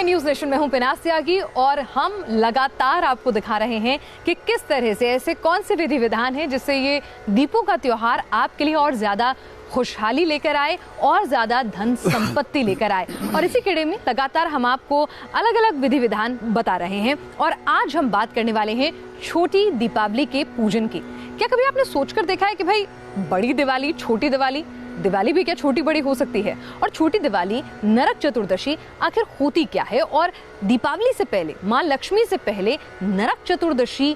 News nation में हूं पिनाक त्यागी और हम लगातार आपको दिखा रहे हैं कि किस तरह से ऐसे कौन से विधि विधान हैं जिससे ये दीपों का त्योहार आपके लिए और ज्यादा खुशहाली लेकर आए और ज्यादा धन संपत्ति लेकर आए। और इसी कड़ी में लगातार हम आपको अलग अलग विधि विधान बता रहे हैं और आज हम बात करने वाले हैं छोटी दीपावली के पूजन की। क्या कभी आपने सोचकर देखा है कि भाई बड़ी दिवाली, छोटी दिवाली, दिवाली भी क्या छोटी बड़ी हो सकती है, और छोटी दिवाली, नरक चतुर्दशी आखिर होती क्या है, और दीपावली से पहले, माँ लक्ष्मी से पहले नरक चतुर्दशी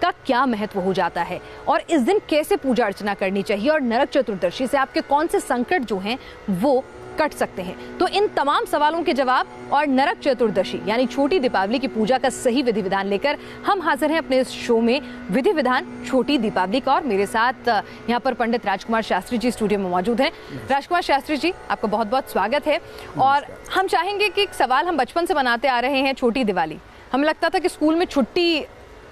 का क्या महत्व हो जाता है, और इस दिन कैसे पूजा अर्चना करनी चाहिए, और नरक चतुर्दशी से आपके कौन से संकट जो हैं वो कट सकते हैं। तो इन तमाम सवालों के जवाब और नरक चतुर्दशी यानी छोटी दीपावली की पूजा का सही विधि विधान लेकर हम हाजिर हैं अपने इस शो में विधि विधान छोटी दीपावली का। और मेरे साथ यहाँ पर पंडित राजकुमार शास्त्री जी स्टूडियो में मौजूद हैं। राजकुमार शास्त्री जी, आपका बहुत बहुत स्वागत है। और हम चाहेंगे कि एक सवाल हम बचपन से बनाते आ रहे हैं, छोटी दिवाली, हमें लगता था कि स्कूल में छुट्टी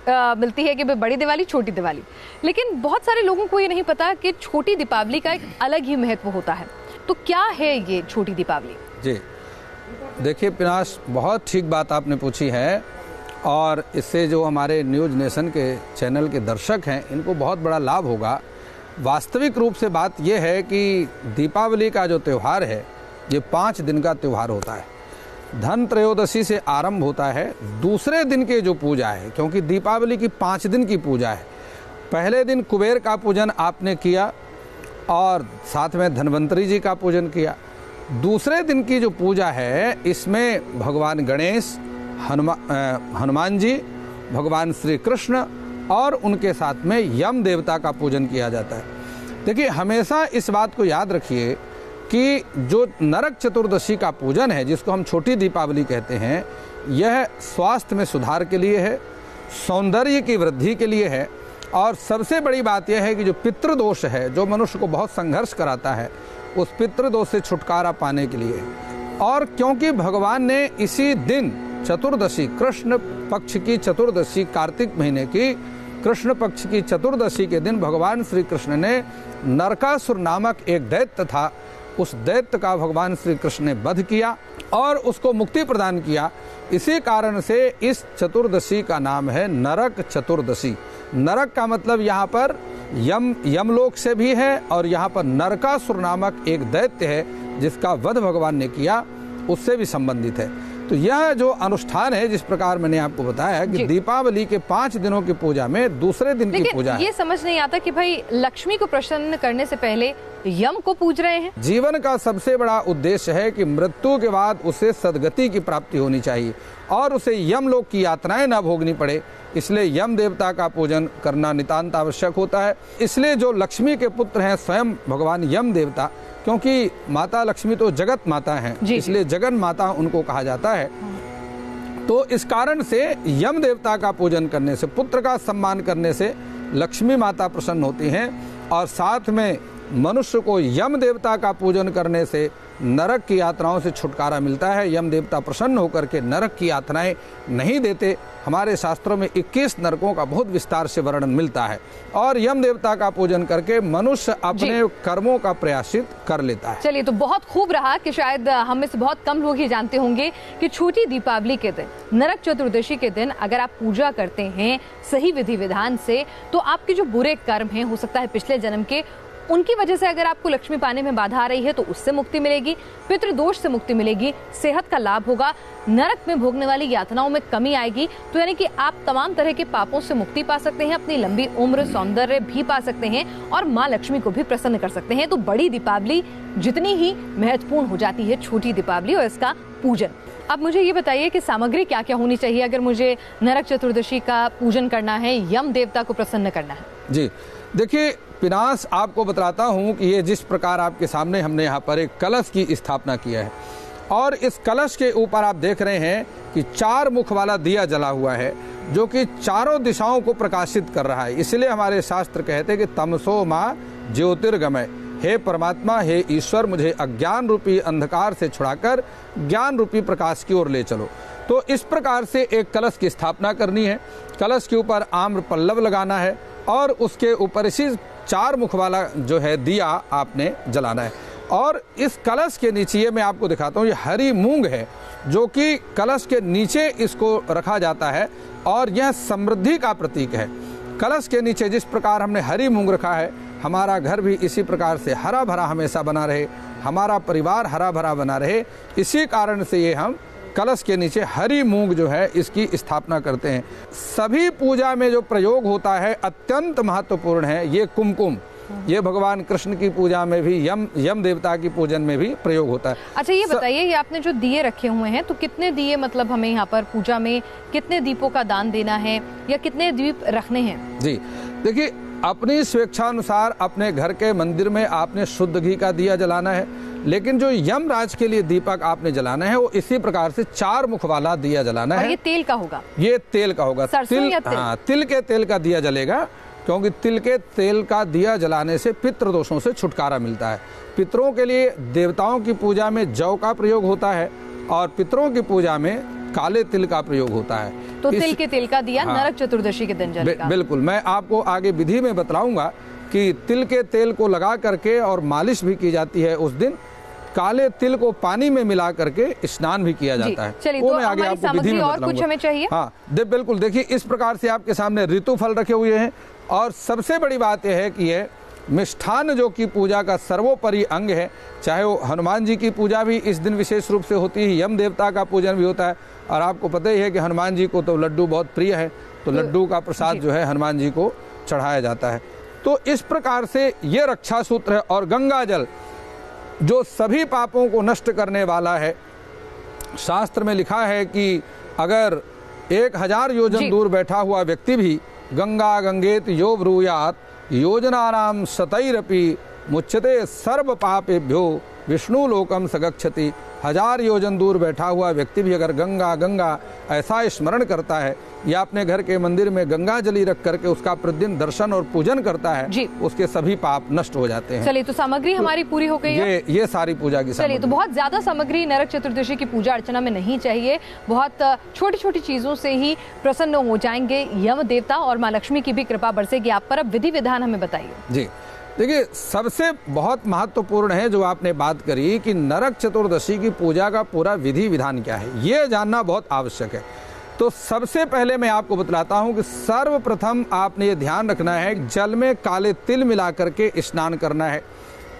मिलती है कि बड़ी दिवाली, छोटी दिवाली, लेकिन बहुत सारे लोगों को ये नहीं पता कि छोटी दीपावली का एक अलग ही महत्व होता है। तो क्या है ये छोटी दीपावली? जी देखिए पिनाश, बहुत ठीक बात आपने पूछी है और इससे जो हमारे न्यूज नेशन के चैनल के दर्शक हैं इनको बहुत बड़ा लाभ होगा। वास्तविक रूप से बात यह है कि दीपावली का जो त्यौहार है ये 5 दिन का त्यौहार होता है। धन त्रयोदशी से आरंभ होता है, दूसरे दिन के जो पूजा है, क्योंकि दीपावली की 5 दिन की पूजा है। पहले दिन कुबेर का पूजन आपने किया और साथ में धन्वंतरी जी का पूजन किया। दूसरे दिन की जो पूजा है इसमें भगवान गणेश, हनुमान जी, भगवान श्री कृष्ण और उनके साथ में यम देवता का पूजन किया जाता है। देखिए, हमेशा इस बात को याद रखिए कि जो नरक चतुर्दशी का पूजन है, जिसको हम छोटी दीपावली कहते हैं, यह स्वास्थ्य में सुधार के लिए है, सौंदर्य की वृद्धि के लिए है, और सबसे बड़ी बात यह है कि जो पितृदोष है, जो मनुष्य को बहुत संघर्ष कराता है, उस पितृदोष से छुटकारा पाने के लिए। और क्योंकि भगवान ने इसी दिन चतुर्दशी, कृष्ण पक्ष की चतुर्दशी, कार्तिक महीने की कृष्ण पक्ष की चतुर्दशी के दिन भगवान श्री कृष्ण ने नरकासुर नामक एक दैत्य था, उस दैत्य का भगवान श्री कृष्ण ने वध किया और उसको मुक्ति प्रदान किया। इसी कारण से इस चतुर्दशी का नाम है नरक चतुर्दशी। नरक का मतलब यहाँ पर यमलोक से भी है, और यहाँ पर नरकासुर नामक एक दैत्य है जिसका वध भगवान ने किया, उससे भी संबंधित है। तो यह जो अनुष्ठान है, जिस प्रकार मैंने आपको बताया कि दीपावली के 5 दिनों की पूजा में दूसरे दिन की पूजा है। ये समझ नहीं आता कि भाई लक्ष्मी को प्रसन्न करने से पहले यम को पूज रहे हैं। जीवन का सबसे बड़ा उद्देश्य है कि मृत्यु के बाद उसे सद्गति की प्राप्ति होनी चाहिए और उसे यमलोक की यातनाएं न भोगनी पड़े, इसलिए यम देवता का पूजन करना नितांत आवश्यक होता है। इसलिए जो लक्ष्मी के पुत्र हैं स्वयं भगवान यम देवता, क्योंकि माता लक्ष्मी तो जगत माता हैं, इसलिए जगन माता उनको कहा जाता है। तो इस कारण से यम देवता का पूजन करने से, पुत्र का सम्मान करने से लक्ष्मी माता प्रसन्न होती हैं, और साथ में मनुष्य को यम देवता का पूजन करने से नरक की यातनाओं से छुटकारा मिलता है। यम देवता प्रसन्न होकर के नरक की यातनाएं नहीं देते। हमारे शास्त्रों में 21 नरकों का बहुत विस्तार से वर्णन मिलता है, और यम देवता का पूजन करके मनुष्य अपने कर्मों का प्रयासित कर लेता है। चलिए, तो बहुत खूब रहा कि शायद हम में से बहुत कम लोग ही जानते होंगे कि छोटी दीपावली के दिन, नरक चतुर्दशी के दिन अगर आप पूजा करते हैं सही विधि विधान से, तो आपके जो बुरे कर्म हैं, हो सकता है पिछले जन्म के, उनकी वजह से अगर आपको लक्ष्मी पाने में बाधा आ रही है तो उससे मुक्ति मिलेगी, पितृदोष से मुक्ति मिलेगी, सेहत का लाभ होगा, नरक में भोगने वाली यातनाओं में कमी आएगी। तो यानी कि आप तमाम तरह के पापों से मुक्ति पा सकते हैं, अपनी लंबी उम्र, सौंदर्य भी पा सकते हैं, और माँ लक्ष्मी को भी प्रसन्न कर सकते हैं। तो बड़ी दीपावली जितनी ही महत्वपूर्ण हो जाती है छोटी दीपावली और इसका पूजन। अब मुझे ये बताइए कि सामग्री क्या क्या होनी चाहिए अगर मुझे नरक चतुर्दशी का पूजन करना है, यम देवता को प्रसन्न करना है? जी देखिए पिनास, आपको बताता हूँ कि ये जिस प्रकार आपके सामने हमने यहाँ पर एक कलश की स्थापना किया है, और इस कलश के ऊपर आप देख रहे हैं कि 4 मुख वाला दिया जला हुआ है, जो कि चारों दिशाओं को प्रकाशित कर रहा है। इसलिए हमारे शास्त्र कहते हैं कि तमसो माँ ज्योतिर्गमय, हे परमात्मा, हे ईश्वर, मुझे अज्ञान रूपी अंधकार से छुड़ाकर ज्ञान रूपी प्रकाश की ओर ले चलो। तो इस प्रकार से एक कलश की स्थापना करनी है। कलश के ऊपर आम्र पल्लव लगाना है और उसके ऊपर इसी 4 मुख वाला जो है दिया आपने जलाना है। और इस कलश के नीचे, ये मैं आपको दिखाता हूँ, ये हरी मूंग है जो कि कलश के नीचे इसको रखा जाता है और यह समृद्धि का प्रतीक है। कलश के नीचे जिस प्रकार हमने हरी मूंग रखा है, हमारा घर भी इसी प्रकार से हरा भरा हमेशा बना रहे, हमारा परिवार हरा भरा बना रहे, इसी कारण से ये हम कलश के नीचे हरी मूंग जो है इसकी स्थापना करते हैं। सभी पूजा में जो प्रयोग होता है अत्यंत महत्वपूर्ण है ये कुमकुम। ये भगवान कृष्ण की पूजा में भी, यम देवता की पूजन में भी प्रयोग होता है। अच्छा, ये बताइए, ये आपने जो दिए रखे हुए हैं, तो कितने दिए, मतलब हमें यहाँ पर पूजा में कितने दीपों का दान देना है या कितने दीप रखने हैं? जी देखिए, अपनी स्वेच्छानुसार अपने घर के मंदिर में आपने शुद्ध घी का दिया जलाना है, लेकिन जो यमराज के लिए दीपक आपने जलाना है वो इसी प्रकार से 4 मुख वाला दिया जलाना है। ये तेल का होगा? ये तेल का होगा। तिल के तेल का दिया जलेगा, क्योंकि तिल के तेल का दिया जलाने से पितृ दोषों से छुटकारा मिलता है। पितरों के लिए देवताओं की पूजा में जौ का प्रयोग होता है और पितरों की पूजा में काले तिल का प्रयोग होता है। तो तिल के तेल का दिया नरक चतुर्दशी के दिन जलेगा। बिल्कुल, मैं आपको आगे विधि में बतलाऊंगा कि तिल के तेल को लगा करके और मालिश भी की जाती है। उस दिन काले तिल को पानी में मिला करके स्नान भी किया जाता है। चलिए, तो मैं आगे आपको विधि में और कुछ हमें चाहिए? हाँ, बिल्कुल, देखिए इस प्रकार से आपके सामने ऋतु फल रखे हुए हैं और सबसे बड़ी बात यह है कि ये मिष्ठान जो कि पूजा का सर्वोपरि अंग है। चाहे वो हनुमान जी की पूजा भी इस दिन विशेष रूप से होती है, यम देवता का पूजन भी होता है और आपको पता ही है कि हनुमान जी को तो लड्डू बहुत प्रिय है, तो लड्डू का प्रसाद जो है हनुमान जी को चढ़ाया जाता है। तो इस प्रकार से ये रक्षा सूत्र है। और गंगा जल जो सभी पापों को नष्ट करने वाला है, शास्त्र में लिखा है कि अगर 1000 योजन दूर बैठा हुआ व्यक्ति भी गंगा गंगेत यो ब्रूयात योजनानाम शतैरपि मुच्यते सर्व पापेभ्यो विष्णु लोकम सगच्छति। 1000 योजन दूर बैठा हुआ व्यक्ति भी अगर गंगा गंगा ऐसा स्मरण करता है या अपने घर के मंदिर में गंगा जली रख करके उसका प्रतिदिन दर्शन और पूजन करता है, उसके सभी पाप नष्ट हो जाते हैं। चलिए, तो सामग्री हमारी पूरी हो गई है। ये सारी पूजा की। चलिए, तो बहुत ज्यादा सामग्री नरक चतुर्दशी की पूजा अर्चना में नहीं चाहिए। बहुत छोटी छोटी चीजों से ही प्रसन्न हो जाएंगे यम देवता और माँ लक्ष्मी की भी कृपा बरसेगी आप पर। अब विधि विधान हमें बताइए। जी देखिए, सबसे बहुत महत्वपूर्ण है जो आपने बात करी कि नरक चतुर्दशी की पूजा का पूरा विधि विधान क्या है, ये जानना बहुत आवश्यक है। तो सबसे पहले मैं आपको बतलाता हूं कि सर्वप्रथम आपने ये ध्यान रखना है, जल में काले तिल मिला करके स्नान करना है।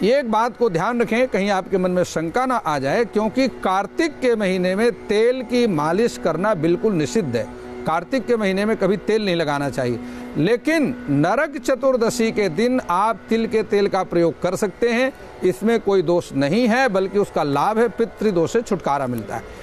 एक बात को ध्यान रखें, कहीं आपके मन में शंका ना आ जाए, क्योंकि कार्तिक के महीने में तेल की मालिश करना बिल्कुल निषिद्ध है। कार्तिक के महीने में कभी तेल नहीं लगाना चाहिए, लेकिन नरक चतुर्दशी के दिन आप तिल के तेल का प्रयोग कर सकते हैं। इसमें कोई दोष नहीं है, बल्कि उसका लाभ है, पितृदोष से छुटकारा मिलता है।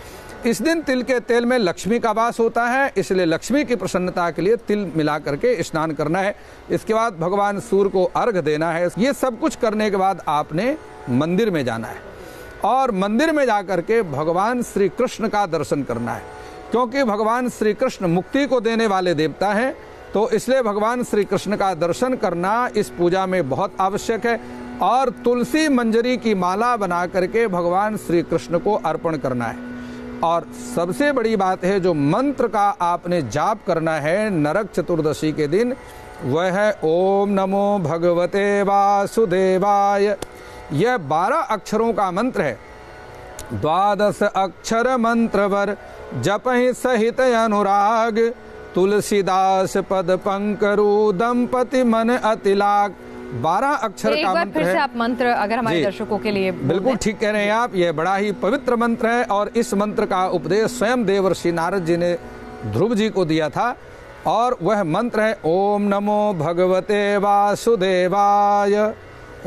इस दिन तिल के तेल में लक्ष्मी का वास होता है, इसलिए लक्ष्मी की प्रसन्नता के लिए तिल मिला करके स्नान करना है। इसके बाद भगवान सूर्य को अर्घ देना है। ये सब कुछ करने के बाद आपने मंदिर में जाना है और मंदिर में जाकर के भगवान श्री कृष्ण का दर्शन करना है, क्योंकि भगवान श्री कृष्ण मुक्ति को देने वाले देवता हैं। तो इसलिए भगवान श्री कृष्ण का दर्शन करना इस पूजा में बहुत आवश्यक है। और तुलसी मंजरी की माला बना करके भगवान श्री कृष्ण को अर्पण करना है। और सबसे बड़ी बात है, जो मंत्र का आपने जाप करना है नरक चतुर्दशी के दिन, वह है ओम नमो भगवते वासुदेवाय। यह 12 अक्षरों का मंत्र है। 12 अक्षर मंत्रवर जपहि सहित अनुराग, तुलसीदास पद पंकरु दंपति मन अतिलाग। 12 अक्षर का मंत्र फिर है। से आप मंत्र अगर हमारे दर्शकों के लिए बिल्कुल ठीक कह रहे हैं आप, यह बड़ा ही पवित्र मंत्र है और इस मंत्र का उपदेश स्वयं देवर्षि नारद जी ने ध्रुव जी को दिया था। और वह मंत्र है ओम नमो भगवते वासुदेवाय,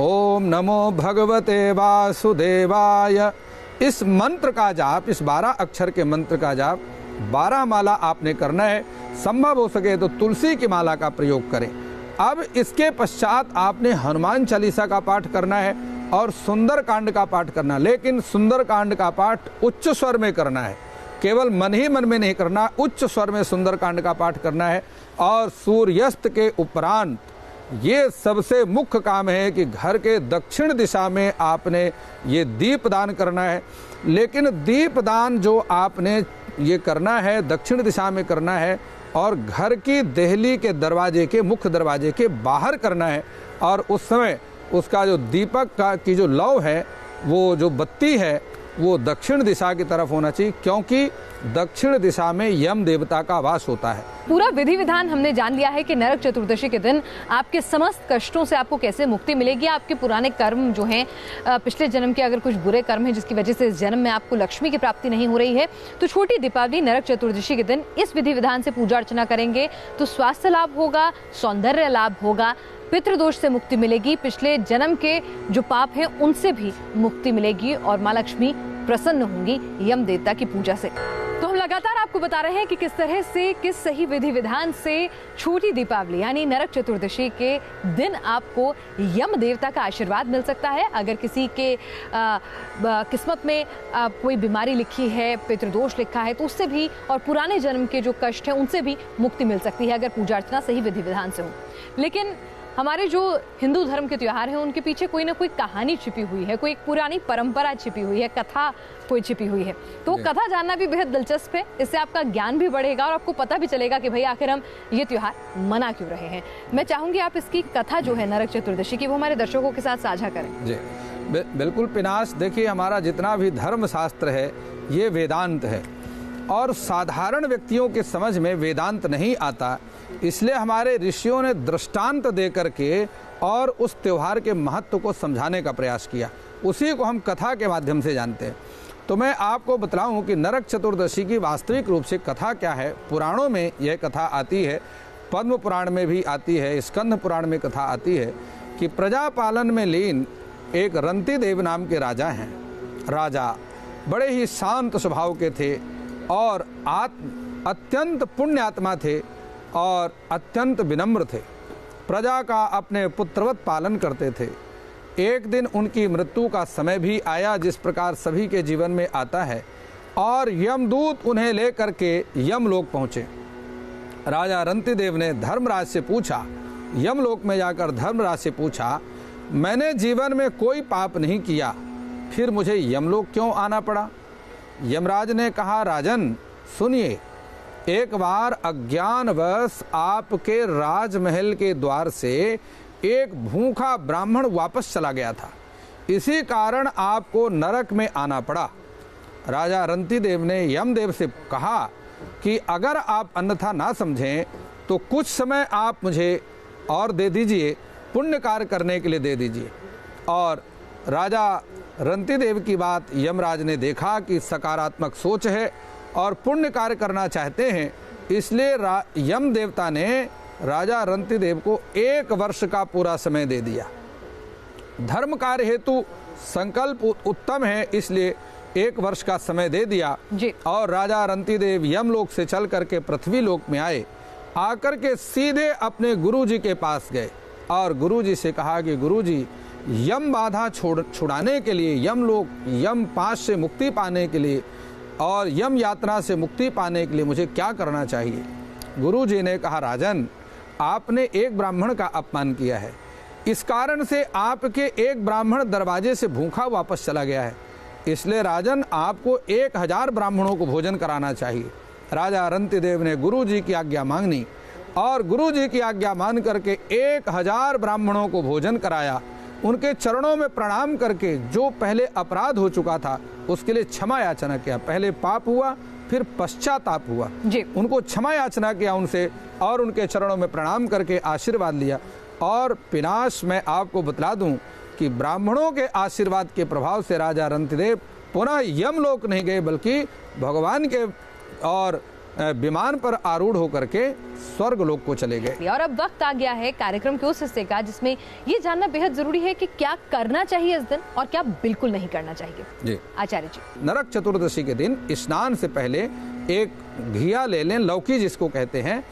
ओम नमो भगवते वासुदेवाय। इस मंत्र का जाप, इस 12 अक्षर के मंत्र का जाप 12 माला आपने करना है। संभव हो सके तो तुलसी की माला का प्रयोग करें। अब इसके पश्चात आपने हनुमान चालीसा का पाठ करना है और सुंदर कांड का पाठ करना, लेकिन सुंदर कांड का पाठ उच्च स्वर में करना है, केवल मन ही मन में नहीं करना, उच्च स्वर में सुंदर कांड का पाठ करना है। और सूर्यास्त के उपरांत ये सबसे मुख्य काम है कि घर के दक्षिण दिशा में आपने ये दीपदान करना है। लेकिन दीपदान जो आपने ये करना है दक्षिण दिशा में करना है और घर की देहली के दरवाजे के, मुख्य दरवाजे के बाहर करना है। और उस समय उसका जो दीपक का की जो लौ है वो जो बत्ती है वो दक्षिण दिशा की तरफ होना चाहिए, क्योंकि दक्षिण दिशा में यम देवता का वास होता है। पूरा विधि विधान हमने जान लिया है कि नरक चतुर्दशी के दिन आपके समस्त कष्टों से आपको कैसे मुक्ति मिलेगी। आपके पुराने कर्म जो हैं, पिछले जन्म के अगर कुछ बुरे कर्म हैं जिसकी वजह से इस जन्म में आपको लक्ष्मी की प्राप्ति नहीं हो रही है, तो छोटी दीपावली नरक चतुर्दशी के दिन इस विधि विधान से पूजा अर्चना करेंगे तो स्वास्थ्य लाभ होगा, सौंदर्य लाभ होगा, पितृदोष से मुक्ति मिलेगी, पिछले जन्म के जो पाप हैं उनसे भी मुक्ति मिलेगी और माँ लक्ष्मी प्रसन्न होंगी यम देवता की पूजा से। तो हम लगातार आपको बता रहे हैं कि किस तरह से, किस सही विधि विधान से छोटी दीपावली यानी नरक चतुर्दशी के दिन आपको यम देवता का आशीर्वाद मिल सकता है। अगर किसी के किस्मत में कोई बीमारी लिखी है, पितृदोष लिखा है, तो उससे भी और पुराने जन्म के जो कष्ट हैं उनसे भी मुक्ति मिल सकती है अगर पूजा अर्चना सही विधि विधान से हो। लेकिन हमारे जो हिंदू धर्म के त्योहार हैं उनके पीछे कोई ना कोई कहानी छिपी हुई है, कोई एक पुरानी परंपरा छिपी हुई है, कथा कोई छिपी हुई है। तो कथा जानना भी बेहद दिलचस्प है, इससे आपका ज्ञान भी बढ़ेगा और आपको पता भी चलेगा कि भाई आखिर हम ये त्योहार मना क्यों रहे हैं। मैं चाहूंगी आप इसकी कथा जो है नरक चतुर्दशी की वो हमारे दर्शकों के साथ साझा करें। जी बिल्कुल पिनाश, देखिए हमारा जितना भी धर्म शास्त्र है ये वेदांत है और साधारण व्यक्तियों के समझ में वेदांत नहीं आता, इसलिए हमारे ऋषियों ने दृष्टांत दे करके और उस त्योहार के महत्व को समझाने का प्रयास किया, उसी को हम कथा के माध्यम से जानते हैं। तो मैं आपको बतलाऊं कि नरक चतुर्दशी की वास्तविक रूप से कथा क्या है। पुराणों में यह कथा आती है, पद्म पुराण में भी आती है, स्कंद पुराण में कथा आती है कि प्रजा पालन में लीन एक रंती देव नाम के राजा हैं। राजा बड़े ही शांत स्वभाव के थे और अत्यंत पुण्य आत्मा थे और अत्यंत विनम्र थे। प्रजा का अपने पुत्रवत पालन करते थे। एक दिन उनकी मृत्यु का समय भी आया, जिस प्रकार सभी के जीवन में आता है, और यमदूत उन्हें लेकर के यमलोक पहुँचे। राजा रंतिदेव ने धर्मराज से पूछा, यमलोक में जाकर धर्मराज से पूछा, मैंने जीवन में कोई पाप नहीं किया, फिर मुझे यमलोक क्यों आना पड़ा? यमराज ने कहा, राजन सुनिए, एक बार अज्ञानवश आपके राजमहल के द्वार से एक भूखा ब्राह्मण वापस चला गया था, इसी कारण आपको नरक में आना पड़ा। राजा रंतिदेव ने यमदेव से कहा कि अगर आप अन्यथा ना समझें तो कुछ समय आप मुझे और दे दीजिए, पुण्य कार्य करने के लिए दे दीजिए। और राजा रंतिदेव की बात यमराज ने देखा कि सकारात्मक सोच है और पुण्य कार्य करना चाहते हैं, इसलिए यम देवता ने राजा रंतिदेव को 1 वर्ष का पूरा समय दे दिया। धर्म कार्य हेतु संकल्प उत्तम है, इसलिए 1 वर्ष का समय दे दिया जी। और राजा रंतिदेव यमलोक से चल करके पृथ्वी लोक में आए। आकर के सीधे अपने गुरुजी के पास गए और गुरुजी से कहा कि गुरुजी, यम बाधा छुड़ाने के लिए, यमलोक यम पाश से मुक्ति पाने के लिए और यम यात्रा से मुक्ति पाने के लिए मुझे क्या करना चाहिए? गुरुजी ने कहा, राजन आपने एक ब्राह्मण का अपमान किया है, इस कारण से आपके एक ब्राह्मण दरवाजे से भूखा वापस चला गया है, इसलिए राजन आपको 1000 ब्राह्मणों को भोजन कराना चाहिए। राजा रंतिदेव ने गुरुजी की आज्ञा मांगनी और गुरुजी की आज्ञा मान करके 1000 ब्राह्मणों को भोजन कराया। उनके चरणों में प्रणाम करके जो पहले अपराध हो चुका था उसके लिए क्षमा याचना किया। पहले पाप हुआ, फिर पश्चाताप हुआ जी। उनको क्षमा याचना किया उनसे और उनके चरणों में प्रणाम करके आशीर्वाद लिया। और पिनाश में आपको बतला दूं कि ब्राह्मणों के आशीर्वाद के प्रभाव से राजा रंतिदेव पुनः यमलोक नहीं गए, बल्कि भगवान के और विमान पर आरूढ़ होकर के स्वर्ग लोक को चले गए। और अब वक्त आ गया है कार्यक्रम के उस हिस्से का जिसमें ये जानना बेहद जरूरी है कि क्या करना चाहिए इस दिन और क्या बिल्कुल नहीं करना चाहिए। जी आचार्य जी, नरक चतुर्दशी के दिन स्नान से पहले एक घिया ले लें, लौकी जिसको कहते हैं,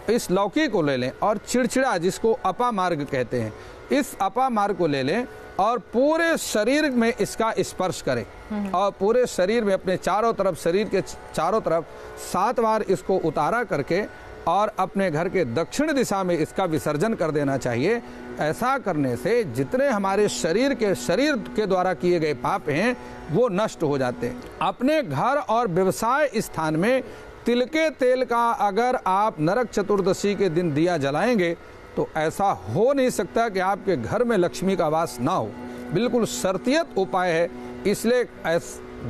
इस लौकी को ले लें और चिड़चिड़ा जिसको अपामार्ग कहते हैं, इस अपामार्ग को ले लें और पूरे शरीर में इसका स्पर्श करें और पूरे शरीर में अपने चारों तरफ, शरीर के चारों तरफ 7 बार इसको उतारा करके और अपने घर के दक्षिण दिशा में इसका विसर्जन कर देना चाहिए। ऐसा करने से जितने हमारे शरीर के द्वारा किए गए पाप हैं वो नष्ट हो जाते हैं। अपने घर और व्यवसाय स्थान में तिल के तेल का अगर आप नरक चतुर्दशी के दिन दिया जलाएंगे तो ऐसा हो नहीं सकता कि आपके घर में लक्ष्मी का वास ना हो। बिल्कुल शर्तियत उपाय है। इसलिए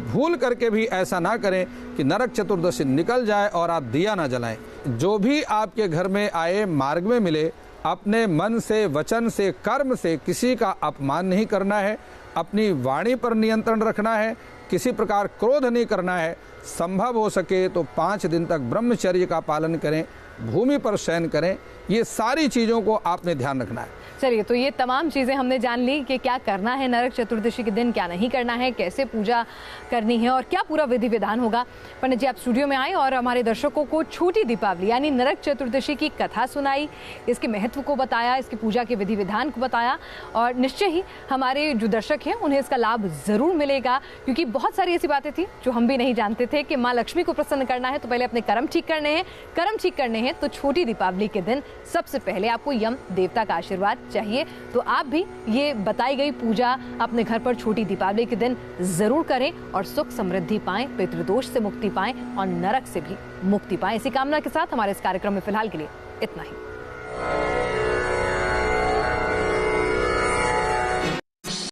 भूल करके भी ऐसा ना करें कि नरक चतुर्दशी निकल जाए और आप दिया ना जलाएं। जो भी आपके घर में आए, मार्ग में मिले, अपने मन से, वचन से, कर्म से किसी का अपमान नहीं करना है, अपनी वाणी पर नियंत्रण रखना है, किसी प्रकार क्रोध नहीं करना है। संभव हो सके तो 5 दिन तक ब्रह्मचर्य का पालन करें, भूमि पर शयन करें। ये सारी चीज़ों को आपने ध्यान रखना है। चलिए, तो ये तमाम चीज़ें हमने जान ली कि क्या करना है नरक चतुर्दशी के दिन, क्या नहीं करना है, कैसे पूजा करनी है और क्या पूरा विधि विधान होगा। पंडित जी, आप स्टूडियो में आए और हमारे दर्शकों को छोटी दीपावली यानी नरक चतुर्दशी की कथा सुनाई, इसके महत्व को बताया, इसकी पूजा के विधि विधान को बताया और निश्चय ही हमारे जो दर्शक हैं उन्हें इसका लाभ ज़रूर मिलेगा, क्योंकि बहुत सारी ऐसी बातें थी जो हम भी नहीं जानते थे कि माँ लक्ष्मी को प्रसन्न करना है तो पहले अपने कर्म ठीक करने हैं, कर्म ठीक करने हैं तो छोटी दीपावली के दिन सबसे पहले आपको यम देवता का आशीर्वाद चाहिए। तो आप भी ये बताई गई पूजा अपने घर पर छोटी दीपावली के दिन जरूर करें और सुख समृद्धि पाएं, पितृदोष से मुक्ति पाएं और नरक से भी मुक्ति पाएं। इसी कामना के साथ हमारे इस कार्यक्रम में फिलहाल के लिए इतना ही।